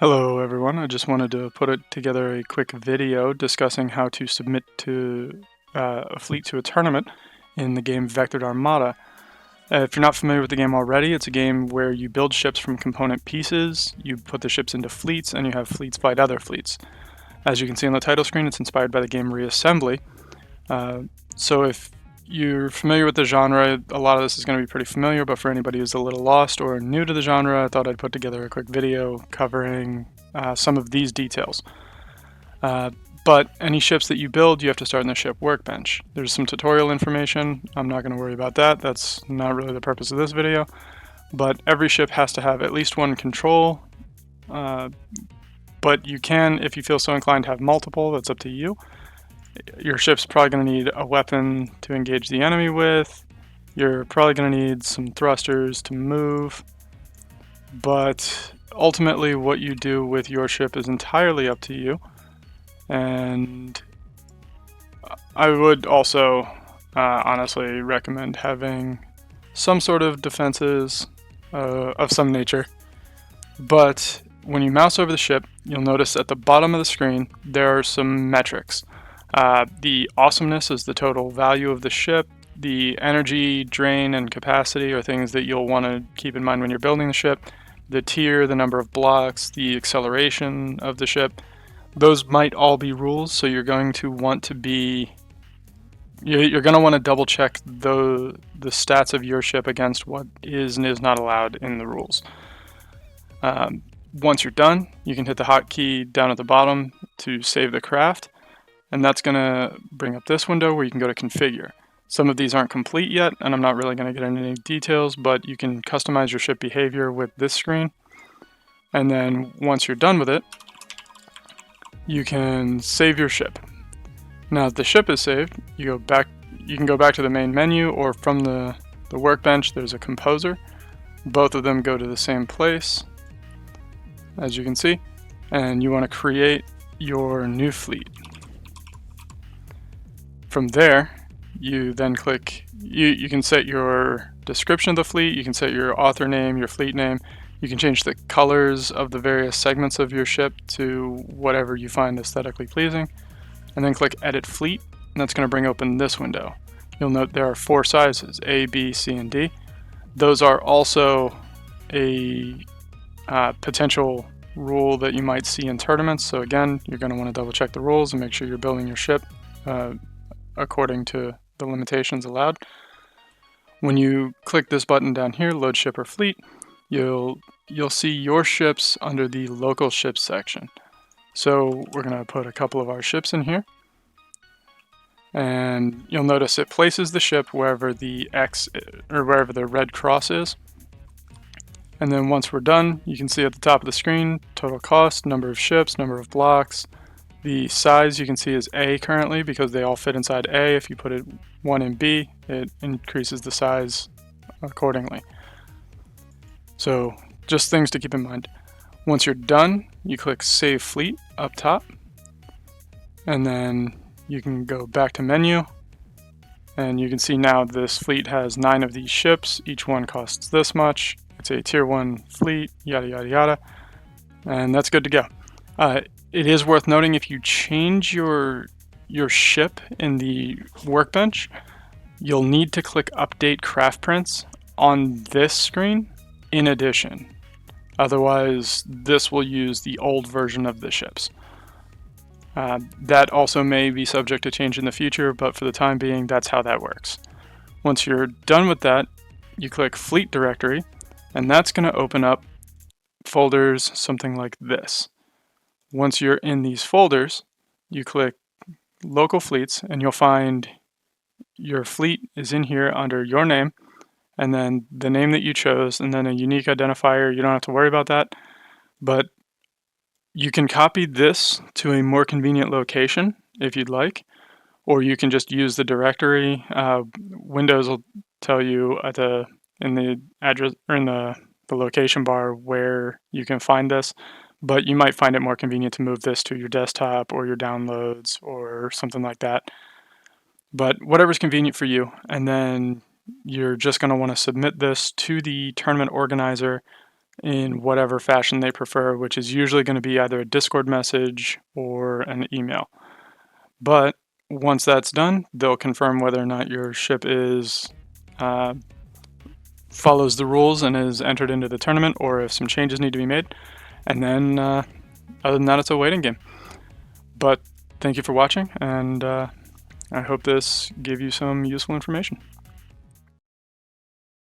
Hello everyone, I just wanted to put together a quick video discussing how to submit to a fleet to a tournament in the game Vectored Armada. If you're not familiar with the game already, it's a game where you build ships from component pieces, you put the ships into fleets, and you have fleets fight other fleets. As you can see on the title screen, it's inspired by the game Reassembly. So if you're familiar with the genre, a lot of this is going to be pretty familiar, but for anybody who's a little lost or new to the genre, I thought I'd put together a quick video covering some of these details. But any ships that you build, you have to start in the ship workbench. There's some tutorial information. I'm not going to worry about that. That's not really the purpose of this video. But every ship has to have at least one control. But you can, if you feel so inclined, have multiple. That's up to you. Your ship's probably going to need a weapon to engage the enemy with. You're probably going to need some thrusters to move. But ultimately, what you do with your ship is entirely up to you. And I would also honestly recommend having some sort of defenses of some nature. But when you mouse over the ship, you'll notice at the bottom of the screen there are some metrics. The awesomeness is the total value of the ship. The energy drain and capacity are things that you'll want to keep in mind when you're building the ship. The tier, the number of blocks, the acceleration of the ship. Those might all be rules, so you're going to want to double check the stats of your ship against what is and is not allowed in the rules. Once you're done, you can hit the hotkey down at the bottom to save the craft, and that's going to bring up this window where you can go to configure. Some of these aren't complete yet, and I'm not really going to get into any details, but you can customize your ship behavior with this screen. And then once you're done with it, you can save your ship. Now that the ship is saved, you can go back to the main menu, or from the workbench there's a composer. Both of them go to the same place, as you can see, and you want to create your new fleet. From there, you then click, you can set your description of the fleet, you can set your author name, your fleet name, you can change the colors of the various segments of your ship to whatever you find aesthetically pleasing, and then click Edit Fleet, and that's going to bring open this window. You'll note there are 4 sizes, A, B, C, and D. Those are also a potential rule that you might see in tournaments, so again, you're going to want to double check the rules and make sure you're building your ship according to the limitations allowed. When you click this button down here, Load Ship or Fleet, you'll see your ships under the Local Ships section. So we're going to put a couple of our ships in here, and you'll notice it places the ship wherever the X or wherever the red cross is. And then once we're done, you can see at the top of the screen total cost, number of ships, number of blocks. The size you can see is A currently because they all fit inside A. If you put one in B, it increases the size accordingly. So just things to keep in mind. Once you're done, you click Save Fleet up top, and then you can go back to menu, and you can see now this fleet has 9 of these ships. Each one costs this much. It's a tier 1 fleet, yada yada yada, and that's good to go. It is worth noting, if you change your ship in the workbench, you'll need to click Update Craft Prints on this screen in addition. Otherwise, this will use the old version of the ships. That also may be subject to change in the future, but for the time being, that's how that works. Once you're done with that, you click Fleet Directory, and that's going to open up folders something like this. Once you're in these folders, you click Local Fleets, and you'll find your fleet is in here under your name, and then the name that you chose, and then a unique identifier. You don't have to worry about that, but you can copy this to a more convenient location if you'd like, or you can just use the directory. Windows will tell you in the address or in the location bar where you can find this, but you might find it more convenient to move this to your desktop or your downloads or something like that. But whatever's convenient for you, and then you're just going to want to submit this to the tournament organizer in whatever fashion they prefer, which is usually going to be either a Discord message or an email. But once that's done, they'll confirm whether or not your ship is follows the rules and is entered into the tournament, or if some changes need to be made. And then other than that, it's a waiting game. But thank you for watching, and I hope this gave you some useful information.